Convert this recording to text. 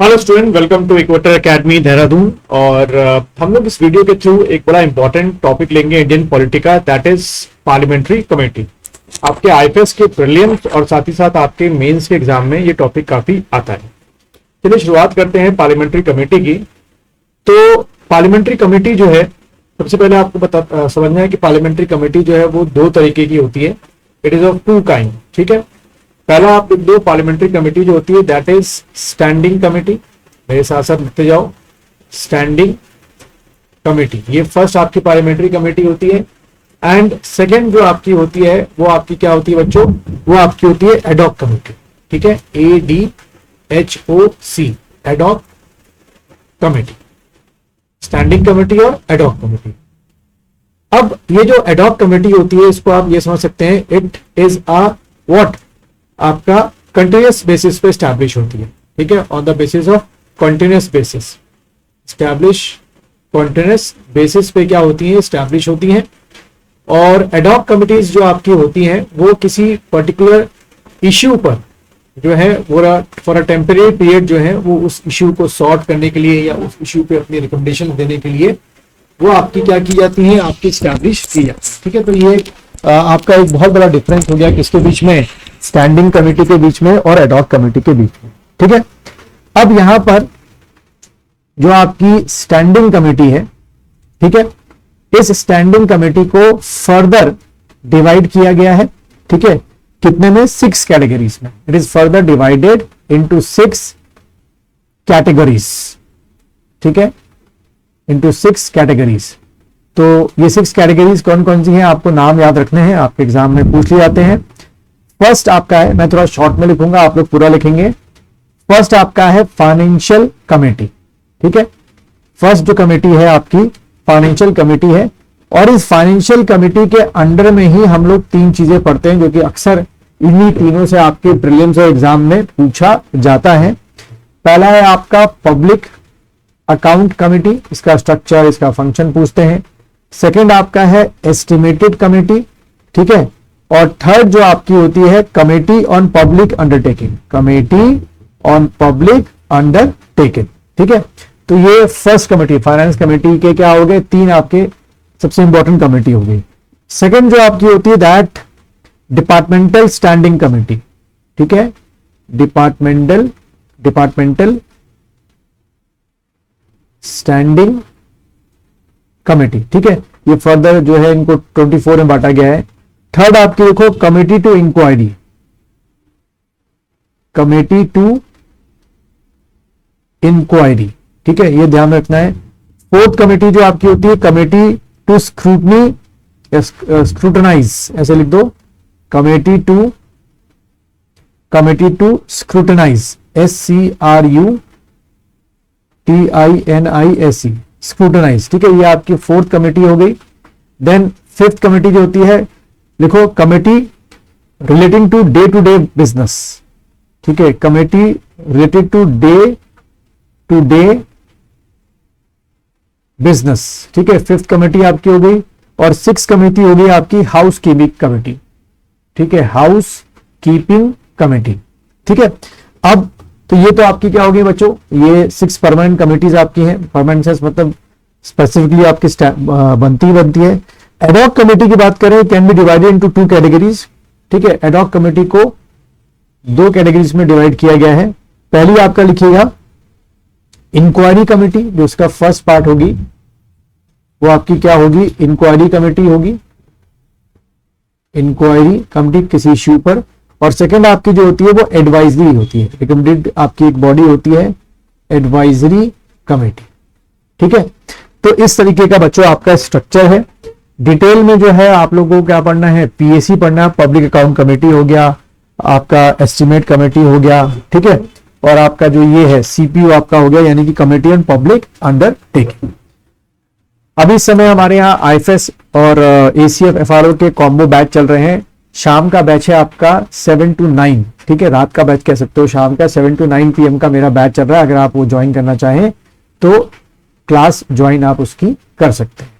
Hello student, welcome to equator academy Dehradun. और हम लोग इस वीडियो के थ्रू एक बड़ा इंपॉर्टेंट टॉपिक लेंगे इंडियन पॉलिटी का, दैट इज पार्लियामेंट्री कमेटी। आपके आईपीएस के प्रीलिम्स और साथ ही साथ आपके मेंस के एग्जाम में ये टॉपिक काफी आता है। चलिए शुरुआत करते हैं पार्लियामेंट्री कमेटी की। तो पार्लियामेंट्री कमेटी जो है, सबसे पहले आपको समझना है कि पार्लियामेंट्री कमेटी जो है वो दो तरीके की होती है। It is of two kind. ठीक है, पहला आप लिख दो पार्लियामेंट्री कमेटी जो होती है दैट इज स्टैंडिंग कमेटी। मेरे साथ साथ लिखते जाओ, स्टैंडिंग कमेटी, ये फर्स्ट आपकी पार्लियामेंट्री कमेटी होती है। एंड सेकंड जो आपकी होती है वो आपकी क्या होती है बच्चों, वो आपकी होती है एडॉक कमेटी। ठीक है, ADHOC, ad hoc committee, standing committee और एडॉक कमेटी। अब ये जो एडॉक कमेटी होती है इसको आप ये समझ सकते हैं, इट इज अ व्हाट, आपका कंटिन्यूस बेसिस पे स्टैब्लिश होती है। ठीक है, on the basis of continuous basis, establish continuous basis पे क्या होती है, स्टैब्लिश होती हैं। और एडॉक कमिटीज जो आपकी होती हैं वो किसी पर्टिकुलर इश्यू पर जो है वो फॉर अ टेम्परेरी पीरियड जो है वो उस इश्यू को सॉर्ट करने के लिए या उस इश्यू पे अपनी रिकमेंडेशन देने के लिए वो आपकी क्या की जाती है, आपकी स्टैब्लिश की जाती है। ठीक है, तो ये आपका एक बहुत बड़ा डिफरेंस हो गया किसके बीच में, स्टैंडिंग कमेटी के बीच में और एडॉक कमेटी के बीच में। ठीक है, अब यहां पर जो आपकी स्टैंडिंग कमेटी है, ठीक है, इस स्टैंडिंग कमेटी को फर्दर डिवाइड किया गया है। ठीक है, कितने में, 6 कैटेगरीज में। It is further divided into 6 categories. ठीक है, इनटू 6 कैटेगरीज। तो ये 6 कैटेगरीज कौन कौन सी हैं, आपको नाम याद रखने हैं, आपके एग्जाम में पूछ लिए जाते हैं। फर्स्ट आपका है, मैं थोड़ा शॉर्ट में लिखूंगा, आप लोग पूरा लिखेंगे। फर्स्ट आपका है फाइनेंशियल कमेटी। ठीक है, फर्स्ट जो कमेटी है आपकी फाइनेंशियल कमेटी है। और इस फाइनेंशियल कमेटी के अंडर में ही हम लोग 3 चीजें पढ़ते हैं जो कि अक्सर इन्हीं तीनों से आपके प्रीलिम्स और एग्जाम में पूछा जाता है। पहला है आपका पब्लिक अकाउंट कमेटी, इसका स्ट्रक्चर, इसका फंक्शन पूछते हैं। सेकंड आपका है एस्टिमेटेड कमेटी। ठीक है, और थर्ड जो आपकी होती है committee on public undertaking, committee on public undertaking. ठीक है, तो ये फर्स्ट कमेटी फाइनेंस कमेटी के क्या हो गए, 3 आपके सबसे इंपॉर्टेंट कमेटी हो गई। सेकंड जो आपकी होती है दैट डिपार्टमेंटल स्टैंडिंग कमेटी। ठीक है, डिपार्टमेंटल स्टैंडिंग कमेटी। ठीक है, ये फर्दर जो है इनको 24 में बांटा गया है। थर्ड आपकी देखो committee to inquiry, committee to inquiry. ठीक है, ये ध्यान रखना है। फोर्थ कमेटी जो आपकी होती है कमेटी टू स्क्रूटनी, स्क्रूटनाइज, ऐसे लिख दो, committee to scrutinise, SCRUTINISE, scrutinise. ठीक है, ये आपकी फोर्थ कमेटी हो गई। देन फिफ्थ कमेटी जो होती है लिखो committee relating to day business. ठीक है, committee related to day business. ठीक है, फिफ्थ कमेटी आपकी हो गई। और 6th कमेटी हो गई आपकी हाउस कीपिंग कमेटी। ठीक है, हाउस कीपिंग कमेटी। ठीक है, अब तो ये तो आपकी क्या होगी बच्चों, ये 6 परमानेंट कमिटीज आपकी हैं। परमानेंट मतलब स्पेसिफिकली आपकी बनती है। एडॉक कमेटी की बात करें, can be divided into 2 categories. ठीक है, एडॉक कमेटी को 2 कैटेगरीज में डिवाइड किया गया है। पहली आपका लिखिएगा इंक्वायरी कमेटी, जो उसका फर्स्ट पार्ट होगी वो आपकी क्या होगी, इंक्वायरी कमेटी होगी, इंक्वायरी कमेटी किसी इश्यू पर। और सेकंड आपकी जो होती है वो एडवाइजरी होती है, रिकमेंडेड आपकी एक बॉडी होती है एडवाइजरी कमेटी। ठीक है, तो इस तरीके का बच्चों आपका स्ट्रक्चर है। डिटेल में जो है आप लोगों को क्या पढ़ना है, पीएसी पढ़ना है, पब्लिक अकाउंट कमेटी हो गया, आपका एस्टिमेट कमेटी हो गया। ठीक है, और आपका जो ये है सीपीयू आपका हो गया, यानी कि कमेटी ऑन पब्लिक अंडरटेकिंग। अभी इस समय हमारे यहाँ आईएफएस और एसीएफ एफआरओ के कॉम्बो बैच चल रहे हैं। शाम का बैच है आपका 7 to 9। ठीक है, रात का बैच कह सकते हो, शाम का 7 to 9 PM का मेरा बैच चल रहा है। अगर आप वो ज्वाइन करना चाहें तो क्लास ज्वाइन आप उसकी कर सकते हैं।